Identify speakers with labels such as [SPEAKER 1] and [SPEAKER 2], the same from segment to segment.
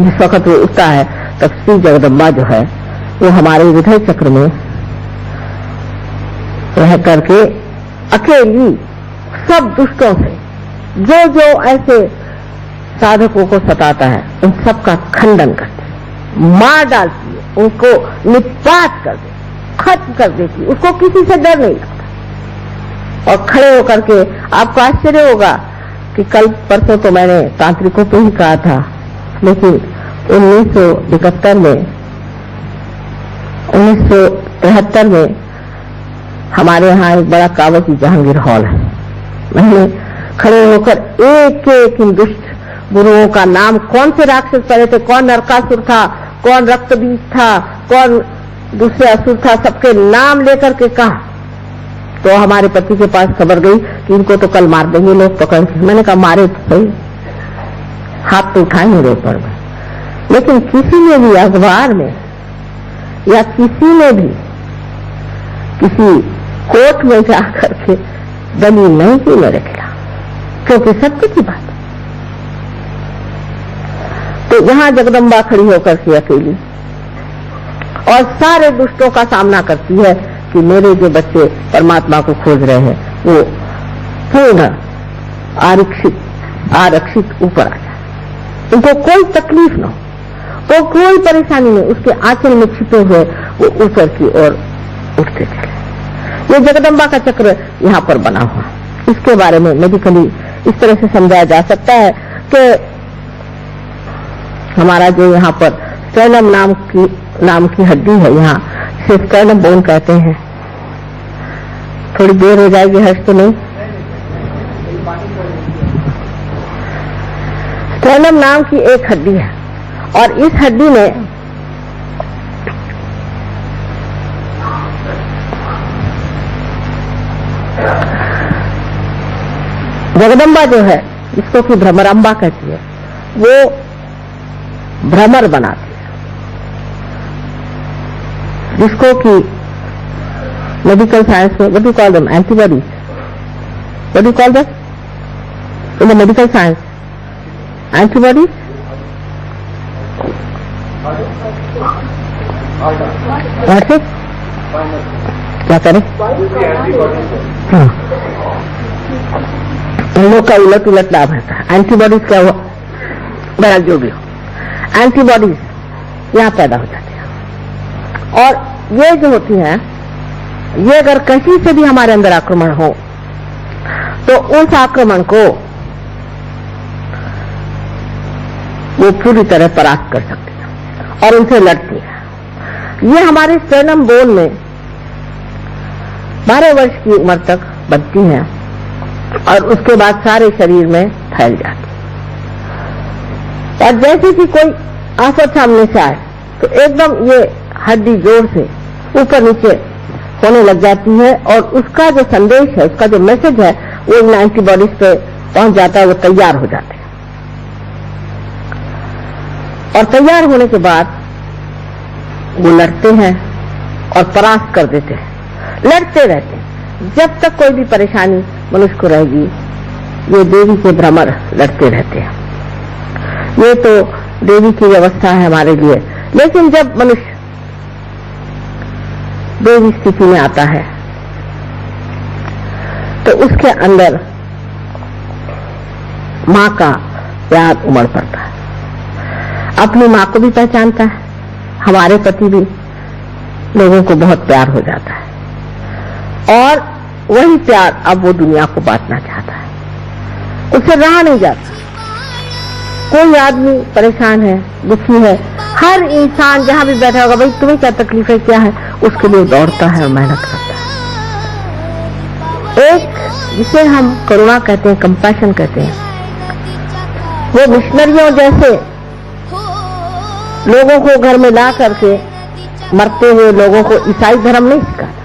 [SPEAKER 1] जिस वक्त वो उठता है तब श्री जगदम्बा जो है वो हमारे हृदय चक्र में रह करके अकेली सब दुष्टों से जो जो ऐसे साधकों को सताता है उन सब का खंडन करती है, मार डालती है, उनको निपात कर देती, खत्म कर देती, उसको किसी से डर नहीं लगता। और खड़े होकर के आपको आश्चर्य होगा कि कल परसों तो मैंने तांत्रिकों पे ही कहा था, लेकिन 1973 में हमारे यहाँ एक बड़ा कावती जहांगीर हॉल है। मैंने खड़े होकर एक एक इन दुष्ट गुरुओं का नाम, कौन से राक्षस पड़े थे, कौन नरकासुर था, कौन रक्तबीज था, कौन दूसरे असुर था, सबके नाम लेकर के कहा। तो हमारे पति के पास खबर गई कि इनको तो कल मार देंगे लोग पकड़ के। मैंने कहा मारे तो सही, हाथ तो उठाए मेरे ऊपर में, लेकिन किसी ने भी अखबार में या किसी ने भी किसी कोर्ट में जाकर के दलील नहीं की मेरे खिलाफ, क्योंकि सत्य की बात। तो यहां जगदम्बा खड़ी होकर के अकेली और सारे दुष्टों का सामना करती है कि मेरे जो बच्चे परमात्मा को खोज रहे हैं वो पूर्ण आरक्षित ऊपर आ जाए, उनको कोई तकलीफ न हो, वो कोई परेशानी नहीं, उसके आंचल में छिपे हुए वो ऊपर की ओर उठते चले। ये जगदम्बा का चक्र यहाँ पर बना हुआ। इसके बारे में मेडिकली इस तरह से समझाया जा सकता है कि हमारा जो यहाँ पर स्टर्नम नाम की हड्डी है, यहाँ से स्टर्नम बोन कहते हैं। थोड़ी देर हो जाएगी, हर्ष तो नहीं। स्टर्नम नाम की एक हड्डी है और इस हड्डी में जगदम्बा जो है, जिसको कि भ्रमरांबा कहती है, वो भ्रमर बनाती है, जिसको कि मेडिकल साइंस में what do you call them? Antibodies. What do you call that? In the medical science, antibodies. What's it? क्या करें? हाँ, हम लोग का उलट लाभ रहता है। एंटीबॉडीज क्या हुआ, बड़ा जो भी हो, एंटीबॉडीज यहाँ पैदा हो जाती है। और ये जो होती है, ये अगर कहीं से भी हमारे अंदर आक्रमण हो तो उस आक्रमण को वो पूरी तरह परास्त कर सकती है और उनसे लड़ती है। ये हमारे स्टर्नम बोन में 12 वर्ष की उम्र तक बनती है और उसके बाद सारे शरीर में फैल जाती है। और जैसे कि कोई आफत सामने से आए तो एकदम ये हड्डी जोर से ऊपर नीचे होने लग जाती है और उसका जो संदेश है, उसका जो मैसेज है, वो इन एंटीबॉडीज पे पहुंच जाता है, वो तैयार हो जाते हैं। और तैयार होने के बाद वो लड़ते हैं और परास्त कर देते हैं, लड़ते रहते हैं जब तक कोई भी परेशानी मनुष्य को रहेगी। ये देवी के भ्रमर लड़ते रहते हैं। ये तो देवी की व्यवस्था है हमारे लिए। लेकिन जब मनुष्य देवी स्थिति में आता है तो उसके अंदर माँ का प्यार उमड़ पड़ता है। अपनी माँ को भी पहचानता है, हमारे प्रति भी लोगों को बहुत प्यार हो जाता है और वही प्यार अब वो दुनिया को बांटना चाहता है। उससे रहा नहीं जाता। कोई आदमी परेशान है, दुखी है, हर इंसान जहां भी बैठा होगा, भाई तुम्हें क्या तकलीफ है, क्या है, उसके लिए दौड़ता है और मेहनत करता है। एक जिसे हम करुणा कहते हैं, कंपैशन कहते हैं, वो मिशनरियों जैसे लोगों को घर में ला करके मरते हुए लोगों को ईसाई धर्म नहीं सिखाता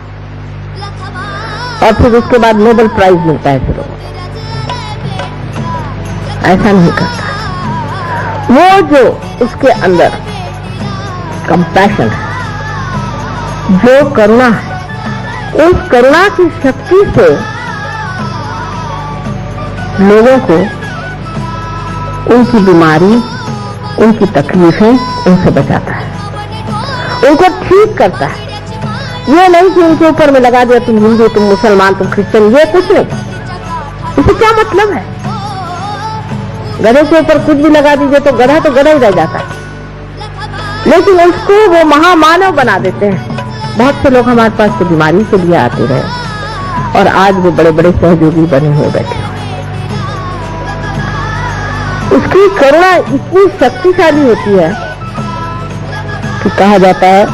[SPEAKER 1] और फिर उसके बाद नोबेल प्राइज मिलता है ऐसे लोगों को। ऐसा नहीं करता। वो जो उसके अंदर कंपैशन है, जो करुणा है, उस करुणा की शक्ति से लोगों को उनकी बीमारी उनकी तकलीफें उनसे बचाता है, उनको ठीक करता है। ये नहीं कि उनके ऊपर में लगा दिया तुम हिंदू, तुम मुसलमान, तुम क्रिश्चियन, ये कुछ नहीं। इसे क्या मतलब है? गधे के ऊपर कुछ भी लगा दीजिए तो गधा ही रह जाता है, लेकिन उसको वो महामानव बना देते हैं। बहुत से लोग हमारे पास तो बीमारी के लिए आते रहे और आज वो बड़े बड़े सहयोगी बने हुए बैठे। उसकी करुणा इतनी शक्तिशाली होती है कि कहा जाता है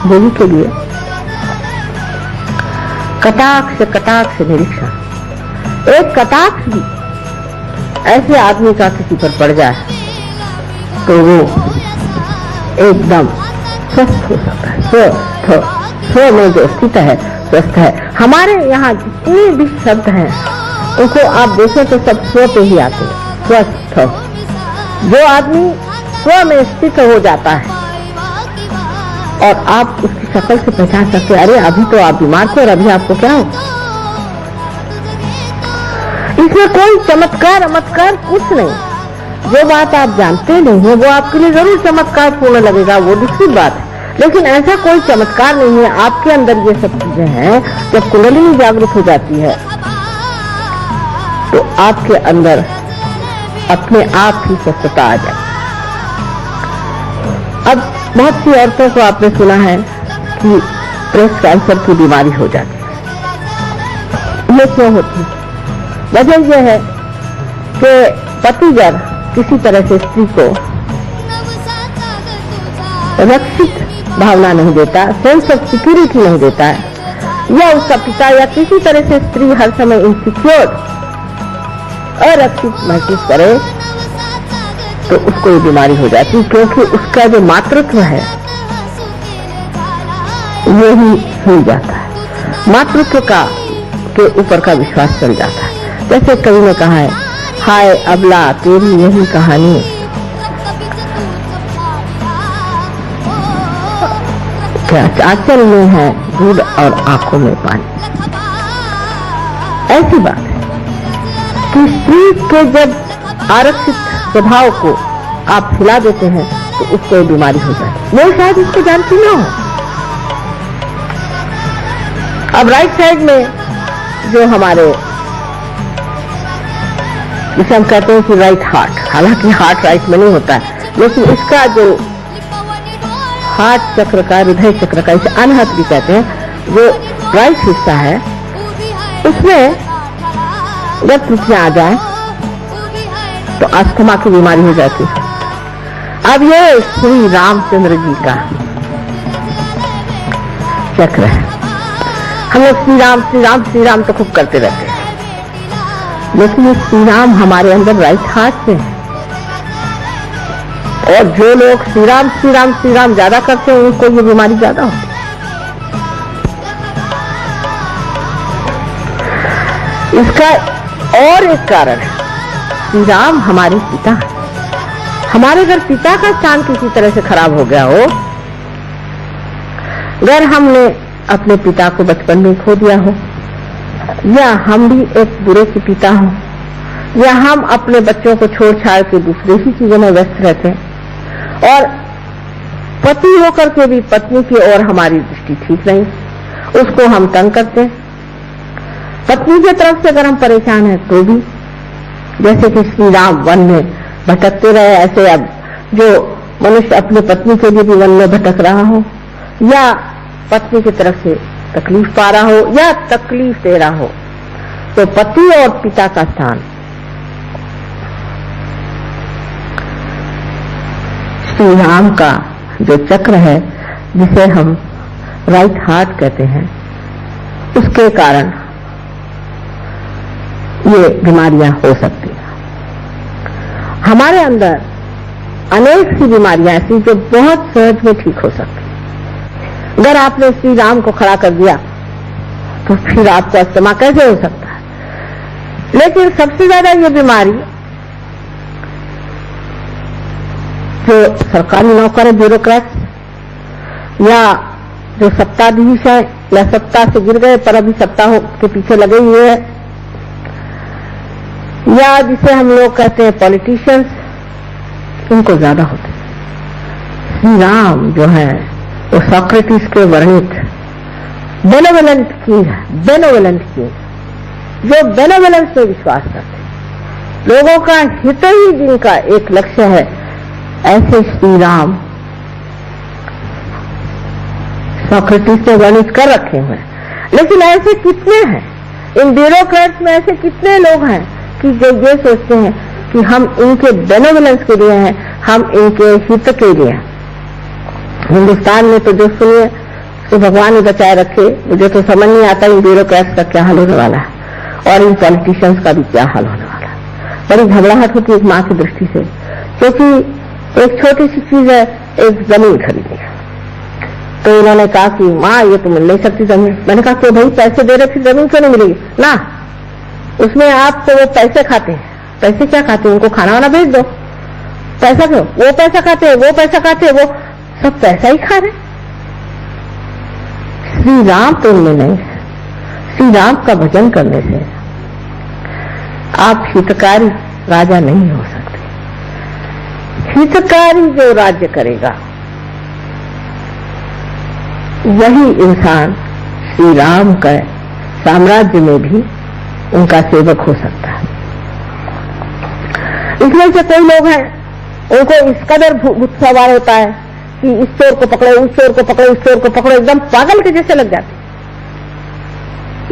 [SPEAKER 1] देवी के लिए कटाक्ष कटाक्ष निरीक्षण। एक कटाक्ष भी ऐसे आदमी का किसी पर पड़ जाए तो वो एकदम स्वस्थ हो सकता है। स्व में जो स्थित है स्वस्थ है। हमारे यहाँ जितने भी शब्द हैं उनको आप देखें तो सब स्व पे ही आते हैं। स्वस्थ, जो आदमी स्व में स्थित हो जाता है और आप उसकी शक्ल से पहचान सकते हैं, अरे अभी तो आप बीमार थे और अभी आपको क्या हो। इसमें कोई चमत्कार कुछ नहीं। जो बात आप जानते नहीं है वो आपके लिए जरूर चमत्कार पूर्ण लगेगा, वो दूसरी बात है, लेकिन ऐसा कोई चमत्कार नहीं है। आपके अंदर ये सब चीजें हैं। जब कुंडलिनी जागृत हो जाती है तो आपके अंदर अपने आप ही स्वस्थता आ जाए। अब बहुत सी औरतों को आपने सुना है कि ब्रेस्ट कैंसर की बीमारी हो जाती है। ये क्यों होती है? वजह यह है कि पतिगर किसी तरह से स्त्री को रक्षित भावना नहीं देता, सेंस ऑफ सिक्योरिटी नहीं देता है, या उसका पिता या किसी तरह से स्त्री हर समय इनसिक्योर, अरक्षित महसूस करे तो उसको ये बीमारी हो जाती है, क्योंकि उसका जो मातृत्व है ये ही हिल जाता है। मातृत्व का के ऊपर का विश्वास चल जाता है। जैसे कवि ने कहा है, हाय अबला तेरी यही कहानी, क्या आंचल में है दूध और आंखों में पानी। ऐसी बात है कि स्त्री के जब आरक्षित स्वभाव को आप खिला देते हैं तो उसको ये बीमारी हो जाती है। वो शायद इसको जानती ना हो। अब राइट साइड में जो हमारे जिसे हम कहते हैं कि राइट हार्ट, हालांकि हार्ट राइट में नहीं होता है, लेकिन इसका जो हार्ट चक्र का, हृदय चक्र का, इसे अनहत भी कहते हैं, जो राइट हिस्सा है उसमें जब त्रुटियां आ जाए तो अस्थमा की बीमारी हो जाती है। अब ये श्री रामचंद्र जी का चक्र है। हम लोग श्री राम श्री राम श्री राम तो खूब करते रहते हैं, लेकिन ये श्री राम हमारे अंदर राइट हार्ट से है। और जो लोग श्री राम श्री राम श्री राम ज्यादा करते हैं उनको ये बीमारी ज्यादा होती है। इसका और एक कारण है, श्री राम हमारे पिता। हमारे अगर पिता का स्थान किसी तरह से खराब हो गया हो, अगर हमने अपने पिता को बचपन में खो दिया हो, या हम भी एक बुरे के पिता हो, या हम अपने बच्चों को छोड़ छाड़ के दूसरे ही चीजों में व्यस्त रहते हैं, और पति होकर के भी पत्नी की ओर हमारी दृष्टि ठीक नहीं, उसको हम तंग करते हैं। पत्नी की तरफ से अगर हम परेशान हैं तो भी, जैसे कि श्री राम वन में भटकते रहे, ऐसे अब जो मनुष्य अपनी पत्नी के लिए भी वन में भटक रहा हो, या पत्नी की तरफ से तकलीफ पा रहा हो, या तकलीफ दे रहा हो, तो पति और पिता का स्थान श्री राम का जो चक्र है, जिसे हम राइट हार्ट कहते हैं, उसके कारण ये बीमारियां हो सकती हैं। हमारे अंदर अनेक सी बीमारियां ऐसी जो बहुत सहज में ठीक हो सकती हैं। अगर आपने श्री राम को खड़ा कर दिया तो फिर आपको अस्थमा कैसे हो सकता है? लेकिन सबसे ज्यादा ये बीमारी जो सरकारी नौकर है, ब्यूरोक्रेट, या जो सत्ताधीश है, या सत्ता से गिर गए पर अभी सत्ता के पीछे लगे हुए हैं, या जिसे हम लोग कहते हैं पॉलिटिशियंस, उनको ज्यादा होते। श्री राम जो है वो सोक्रेटिस के वर्णित बेनोवेलेंट किंग है, बेनोवेलेंट किंग, जो बेनोवेलेंस में विश्वास करते, लोगों का हित ही जिनका एक लक्ष्य है, ऐसे श्री राम सोक्रेटिस ने वर्णित कर रखे हुए हैं। लेकिन ऐसे कितने हैं, इन ब्यूरोक्रेट्स में ऐसे कितने लोग हैं कि जो ये सोचते हैं कि हम इनके बेनोवेलेंस के लिए हैं, हम इनके हित के लिए हैं। हिंदुस्तान में तो जो सुनिए तो भगवान ही बचाए रखे, मुझे तो समझ नहीं आता इन ब्यूरोक्रेट्स का क्या हाल होने वाला है और इन पॉलिटिशियंस का भी क्या हाल होने वाला है। बड़ी घबराहट होती है एक माँ की दृष्टि से, क्योंकि एक छोटी सी चीज है, एक जमीन खरीदनी है। तो इन्होंने कहा कि माँ ये तो मिल नहीं सकती जमीन। मैंने कहा क्यों भाई, पैसे दे रहे थे, जमीन क्यों नहीं मिलेगी ना? उसमें आप तो वो पैसे खाते हैं, पैसे क्या खाते हैं, उनको खाना वाना भेज दो, पैसा क्यों? वो पैसा खाते हैं, वो पैसा खाते हैं, वो सब पैसा ही खा रहे। श्री राम तो उनमें नहीं है। श्री राम का भजन करने से आप हितकारी राजा नहीं हो सकते। हितकारी जो राज्य करेगा वही इंसान श्री राम का साम्राज्य में भी उनका सेवक हो सकता है। इसमें से कोई लोग हैं, उनको इस कदर भूत सवार होता है कि इस चोर को पकड़ो, उस चोर को पकड़ो, इस चोर को पकड़ो, एकदम पागल के जैसे लग जाते।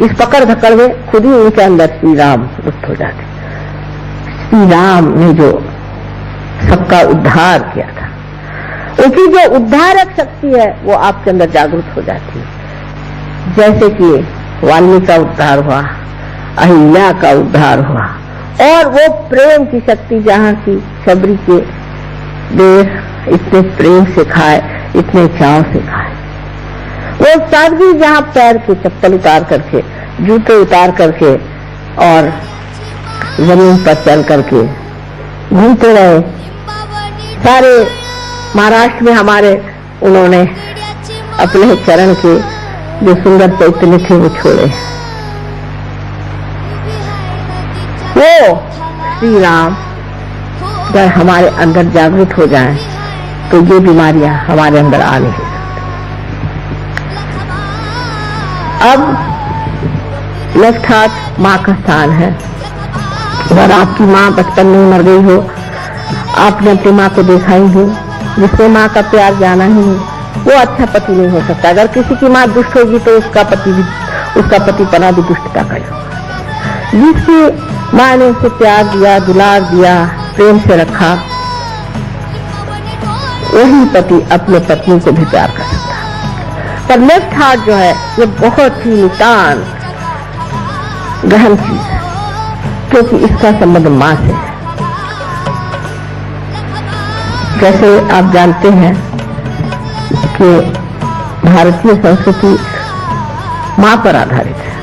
[SPEAKER 1] इस पकड़ धक्कड़ में खुद ही उनके अंदर श्री राम लुप्त हो जाते। श्री राम ने जो सबका उद्धार किया था, उनकी जो उद्धारक शक्ति है वो आपके अंदर जागृत हो जाती है। जैसे कि वाल्मीकि का उद्धार हुआ, अहिल्या का उद्धार हुआ, और वो प्रेम की शक्ति जहाँ की शबरी के देह इतने प्रेम से खाए, इतने चाव से खाए, वो सादगी जहाँ पैर के चप्पल उतार करके, जूते उतार करके और जमीन पर चल करके घूमते रहे। सारे महाराष्ट्र में हमारे उन्होंने अपने चरण के जो सुंदर चैतन्य थे वो छोड़े। वो श्री राम अगर हमारे अंदर जागृत हो जाएं तो ये बीमारियां हमारे अंदर आ नहीं सकती। अब लेफ्ट हार्ट माँ का स्थान है। अगर आपकी माँ बचपन में मर गई हो, आपने अपनी माँ को देखा ही हो, जिससे माँ का प्यार जाना ही नहीं, वो अच्छा पति नहीं हो सकता। अगर किसी की माँ दुष्ट होगी तो उसका पतिपना भी दुष्टता का ही होगा। जिसकी माँ ने उसे प्यार दिया, दुलार दिया, प्रेम से रखा, वही पति अपने पत्नी को भी प्यार कर सकता है। पर लेफ्ट हार्ट जो है ये बहुत ही नितान गहन चीज है, क्योंकि इसका संबंध माँ से है। जैसे आप जानते हैं कि भारतीय संस्कृति माँ पर आधारित है,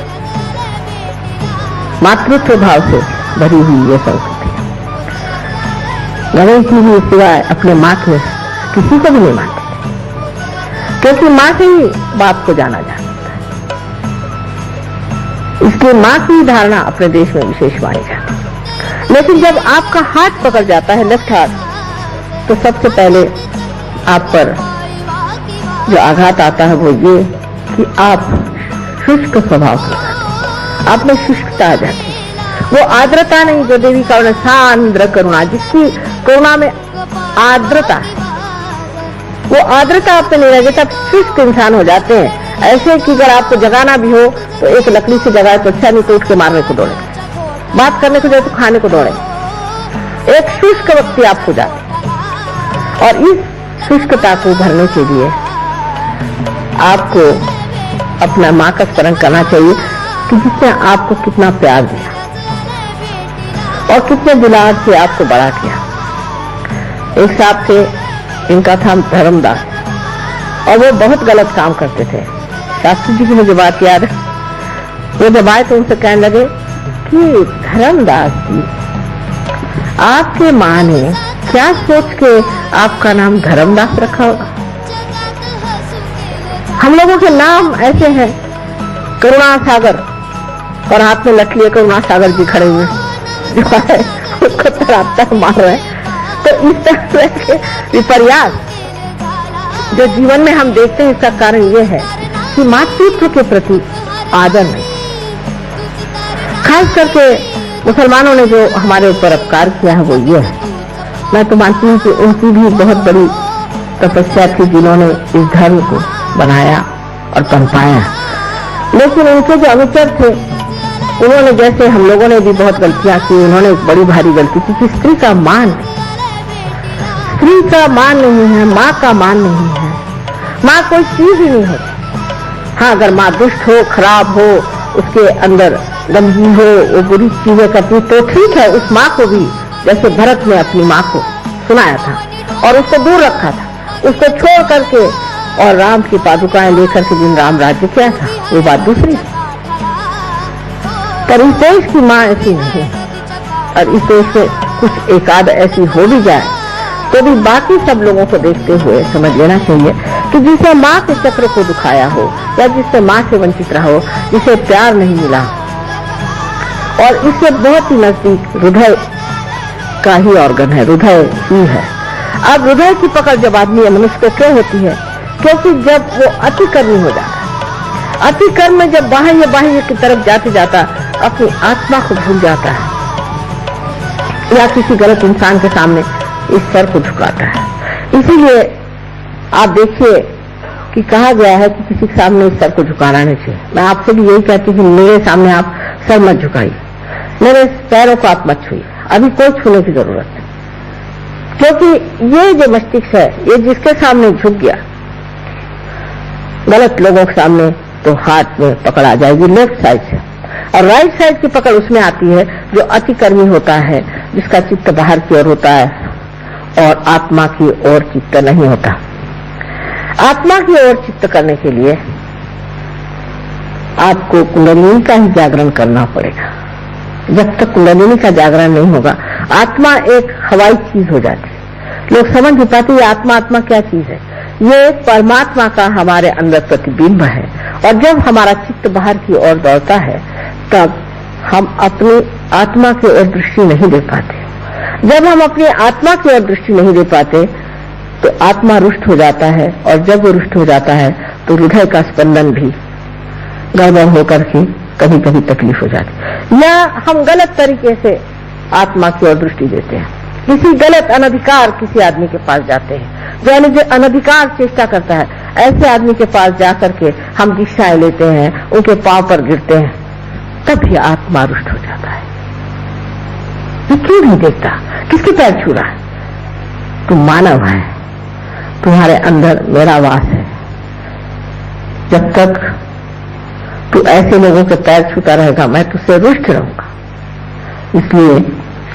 [SPEAKER 1] मातृत्व भाव से भरी हुई ये संस्कृति। गणेश जी भी सिवाय अपने माँ के किसी को भी नहीं मानते थे, क्योंकि माँ से ही बाप को जाना जाता है। इसलिए माँ की धारणा अपने देश में विशेष मानी जाती है। लेकिन जब आपका हाथ पकड़ जाता है, लेफ्ट हाथ, तो सबसे पहले आप पर जो आघात आता है वो ये कि आप शुष्क स्वभाव हो जाते हैं, आप में शुष्कता आ जाती है। वो आर्द्रता नहीं जो देवी का वर्णन, सांद्र करुणा, जिसकी करुणा में आर्द्रता है, वो आर्द्रता आप में नहीं रह जाती। आप शुष्क इंसान हो जाते हैं। ऐसे कि अगर आपको जगाना भी हो तो एक लकड़ी से जगाए तो अच्छा, नहीं तो उठ के मारने को दौड़े, बात करने को जाए तो खाने को दौड़े। एक शुष्क व्यक्ति आप हो जाते। और इस शुष्कता को भरने के लिए आपको अपना माँ का स्मरण करना चाहिए कि जिसने आपको कितना प्यार दिया और कितने दुलार से आपको बड़ा किया। एक साहब थे, इनका था धर्मदास, और वो बहुत गलत काम करते थे। शास्त्री जी की मुझे बात याद है, वो जब आए तो उनसे कहने लगे कि धर्मदास जी, आपके माँ ने क्या सोच के आपका नाम धर्मदास रखा होगा? हम लोगों के नाम ऐसे हैं, करुणा सागर, और हाथ में लकड़ी करुणा सागर जी खड़े हुए जो है उसको तरापता मार रहे हैं। तो इस तरह के विपर्यास जो जीवन में हम देखते हैं, इसका कारण यह है कि मातृत्व के प्रति आदर नहीं। खास करके मुसलमानों ने जो हमारे ऊपर अपकार किया है वो ये है। मैं तो मानती हूँ कि उनकी भी बहुत बड़ी तपस्या थी जिन्होंने इस धर्म को बनाया और पनपाया, लेकिन उनके जो अनुचर थे उन्होंने, जैसे हम लोगों ने भी बहुत गलतियां की, उन्होंने एक बड़ी भारी गलती की कि स्त्री का मान नहीं है, माँ का मान नहीं है। माँ कोई चीज ही नहीं होती। हाँ, अगर माँ दुष्ट हो, खराब हो, उसके अंदर गंदगी हो, वो बुरी चीजें करती तो ठीक है, उस माँ को भी, जैसे भरत ने अपनी माँ को सुनाया था और उसको दूर रखा था, उसको छोड़ करके और राम की पादुकाएं लेकर के जिन राम राज्य किया था, वो बात दूसरी। पर इस देश की माँ ऐसी नहीं है, और इस देश में कुछ एकाध ऐसी हो भी जाए तो भी बाकी सब लोगों को देखते हुए समझ लेना चाहिए कि जिसे माँ के चक्र को दुखाया हो या जिससे माँ से वंचित रहा हो, जिसे प्यार नहीं मिला, और इससे बहुत ही नजदीक हृदय का ही ऑर्गन है, हृदय ही है। अब हृदय की पकड़ जब आदमी मनुष्य को क्यों होती है? क्योंकि जब वो अतिकर्मी हो जाता है, अतिकर्म में जब बाह्य की तरफ जाते जाता अपनी आत्मा को भूल जाता है या किसी गलत इंसान के सामने इस सर को झुकाता है। इसीलिए आप देखिए कि कहा गया है कि किसी के सामने इस सर को झुकाना नहीं चाहिए। मैं आपसे भी यही कहती हूँ कि मेरे सामने आप सर मत झुकाइए, मेरे पैरों को आप मत छुइए, अभी कोई छूने की जरूरत नहीं, क्योंकि ये जो मस्तिष्क है, ये जिसके सामने झुक गया गलत लोगों के सामने, तो हाथ में पकड़ आ जाएगी लेफ्ट साइड से, और राइट साइड की पकड़ उसमें आती है जो अतिकर्मी होता है, जिसका चित्त बाहर की ओर होता है और आत्मा की ओर चित्त नहीं होता। आत्मा की ओर चित्त करने के लिए आपको कुंडलिनी का ही जागरण करना पड़ेगा। जब तक कुंडलिनी का जागरण नहीं होगा, आत्मा एक हवाई चीज हो जाती है। लोग समझ नहीं पाते आत्मा क्या चीज है। ये परमात्मा का हमारे अंदर प्रतिबिंब है, और जब हमारा चित्त बाहर की ओर दौड़ता है तब हम अपनी आत्मा की ओर दृष्टि नहीं दे पाते। जब हम अपनी आत्मा की ओर दृष्टि नहीं दे पाते तो आत्मा रुष्ट हो जाता है, और जब वो रुष्ट हो जाता है तो हृदय का स्पंदन भी गड़बड़ होकर के कभी कभी तकलीफ हो जाती है, या हम गलत तरीके से आत्मा की ओर दृष्टि देते हैं। किसी गलत अनधिकार किसी आदमी के पास जाते हैं, जो अनधिकार चेष्टा करता है, ऐसे आदमी के पास जाकर के हम दीक्षाएं लेते हैं, उनके पांव पर गिरते हैं, तब भी आत्मा रुष्ट हो जाता है। ये क्यों नहीं देखता किसके पैर छू रहा है? तुम मानव है, तुम्हारे अंदर मेरा वास है। जब तक तू ऐसे लोगों के पैर छूता रहेगा, मैं तुझसे रुष्ट रहूंगा। इसलिए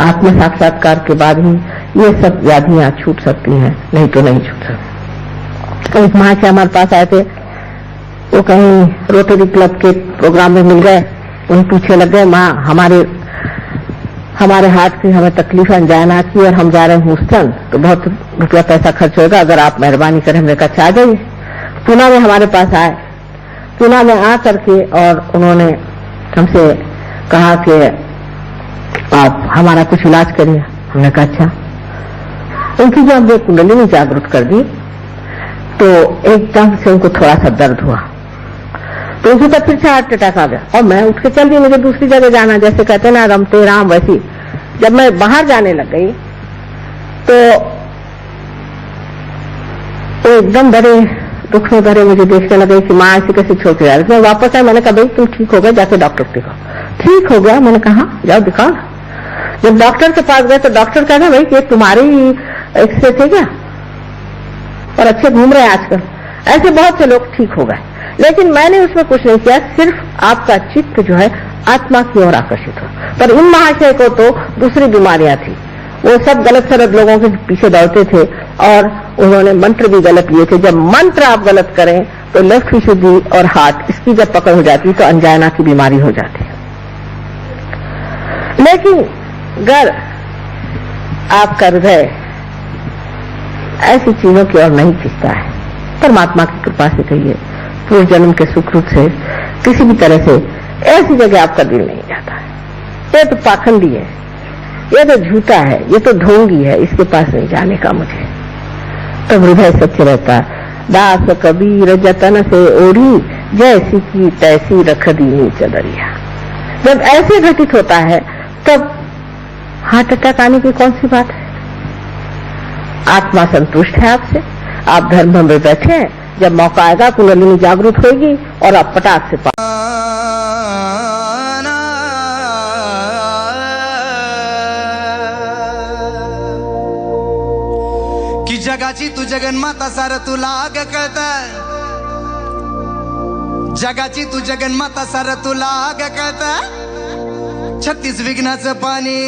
[SPEAKER 1] आत्म साक्षात्कार के बाद ही ये सब व्याधियां छूट सकती हैं, नहीं तो नहीं छूट सकती। एक माँ के हमारे पास आए थे, वो कहीं रोटरी क्लब के प्रोग्राम में मिल गए, उन पीछे लग गए, माँ हमारे हाथ की हमें तकलीफ अंजाना की और हम जा रहे हैं ह्यूस्टन, तो बहुत रुपया पैसा खर्च होगा, अगर आप मेहरबानी करें। हमने कहा अच्छा आ जाइए। पूना में हमारे पास आए, पूना में आ करके और उन्होंने हमसे कहा कि आप हमारा कुछ इलाज करिए। हमने कहा अच्छा। उनकी जब हमने कुंडलिनी जागृत कर दी तो एकदम से उनको थोड़ा सा दर्द हुआ, तो उसी पर फिर से हार्ट अटैक आ गया, और मैं उठ के चल दी, मुझे दूसरी जगह जाना, जैसे कहते ना रमते राम, वैसी। जब मैं बाहर जाने लग गई तो एकदम बड़े दुख में भरे मुझे देखने लगे कि माँ ऐसी कैसे छोड़ के जा रही। मैं वापस आया, मैंने कहा भाई तुम ठीक हो गए, जाके डॉक्टर को दिखाओ। ठीक हो गया? मैंने कहा जाओ दिखाओ। जब डॉक्टर के पास गए तो डॉक्टर कहना भाई ये तुम्हारे ही एक्सरे थे क्या, और अच्छे घूम रहे हैं आजकल। ऐसे बहुत से लोग ठीक हो गए, लेकिन मैंने उसमें कुछ नहीं किया, सिर्फ आपका चित्त जो है आत्मा की ओर आकर्षित हो। पर इन महाशय को तो दूसरी बीमारियां थी, वो सब गलत सलत लोगों के पीछे दौड़ते थे, और उन्होंने मंत्र भी गलत लिए थे। जब मंत्र आप गलत करें तो लेफ्ट विशुद्धि और हार्ट, इसकी जब पकड़ हो जाती तो अंजाना की बीमारी हो जाती है। लेकिन अगर आपका हृदय ऐसी चीजों की ओर नहीं खींचता है, परमात्मा की कृपा से कहिए, पूर्व जन्म के सुकृत से, किसी भी तरह से ऐसी जगह आपका दिल नहीं जाता है, ये तो पाखंडी है। ये तो झूठा है, ये तो ढोंगी है, इसके पास नहीं जाने का मुझे। तब हृदय सच रहता। दास कबीर जतन से ओढ़ी, जैसी की तैसी रख दीनी चदरिया। जब ऐसे घटित होता है तब हार्ट अटैक आने की कौन सी बात है? आत्मा संतुष्ट है आपसे, आप धर्म में बैठे हैं। जब मौका आएगा कुंडलिनी जागृत होगी और आप पटाख से
[SPEAKER 2] की जगाची तू जगन्माता सार तुला ग कळत, जगाची तू जगन्माता सार तुला ग कळत, 36 विघ्नाचं पाणी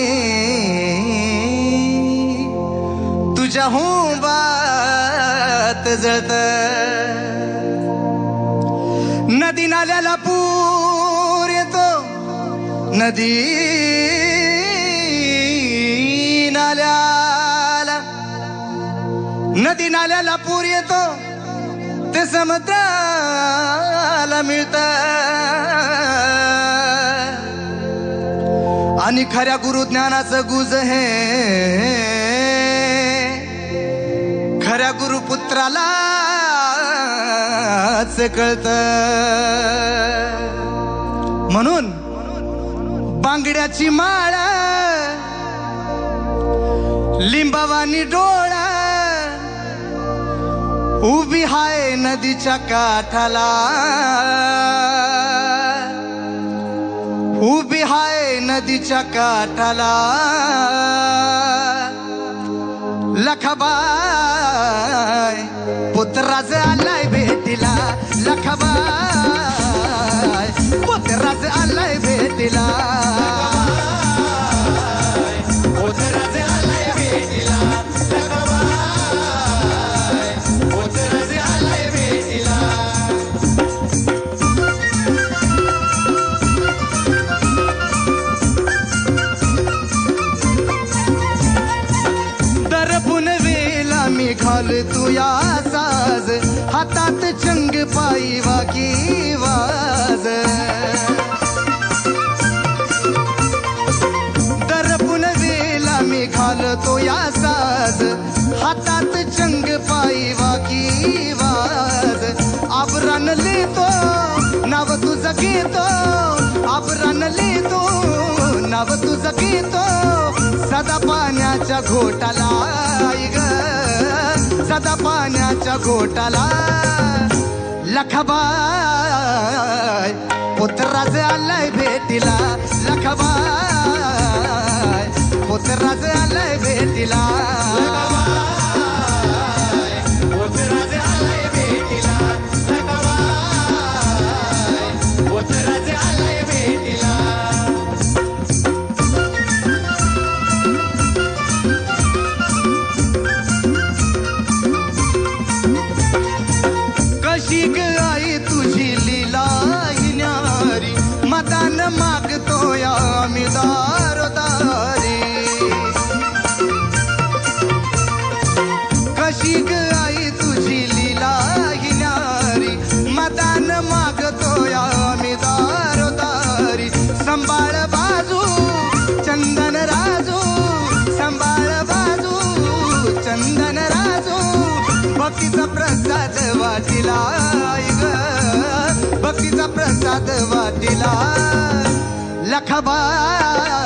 [SPEAKER 2] तुझ्या हुंबात जळत, नदी नाल्याला पूर येतो, नदी नाल्याला, नदी नाल्याला पूर येतो, ते समुद्राला मिळत, आणि खऱ्या गुरुज्ञानाचं गुज हे खऱ्या गुरुपुत्रालाच कळत. म्हणून बांगड्याची माळ, लिंबावानी डोळा, उभी हाय नदीच्या काठाला, उभी हाय नदीच्या काठाला, लखाबाई पुत्राज आलाय भेटीला, लखाबाई पुत्राज आलाय भेटीला, पुत्राज आलाय भेटीला, लखाबाई पुत्राज आलाय भेटीला. घाल तू या साज, हातात चंग पायी वागी वाज, दरपुन वेला मी घालतो या साज, हातात चंग पायी वागी वाज, आबरान लिहितो नाव तुझं घेतो, आबरान लिहितो नाव तुझं घेतो, सदा पाण्याच्या घोटाला ग, सदा पाण्याच्या घोटाला, लखाबाई पुत्राज आलाय भेटीला, लखाबाई पुत्राज आलाय भेटीला, पुत्राज आलाय भेटीला, लखाबाई पुत्राज आलाय भेटीला. कशी ग आई तुझी लीला ही न्यारी, मदान मागतो या आम्ही दारोदारी, कशी ग आई तुझी लीला ही न्यारी, मदान मागतो या आम्ही दारोदारी, संभाळ बाजू चंदन राजू, संभाळ बाजू चंदन राजू, भक्तीचा प्रसाद वाटिला ग, भक्तीचा प्रसाद वाटिला, लखाबाई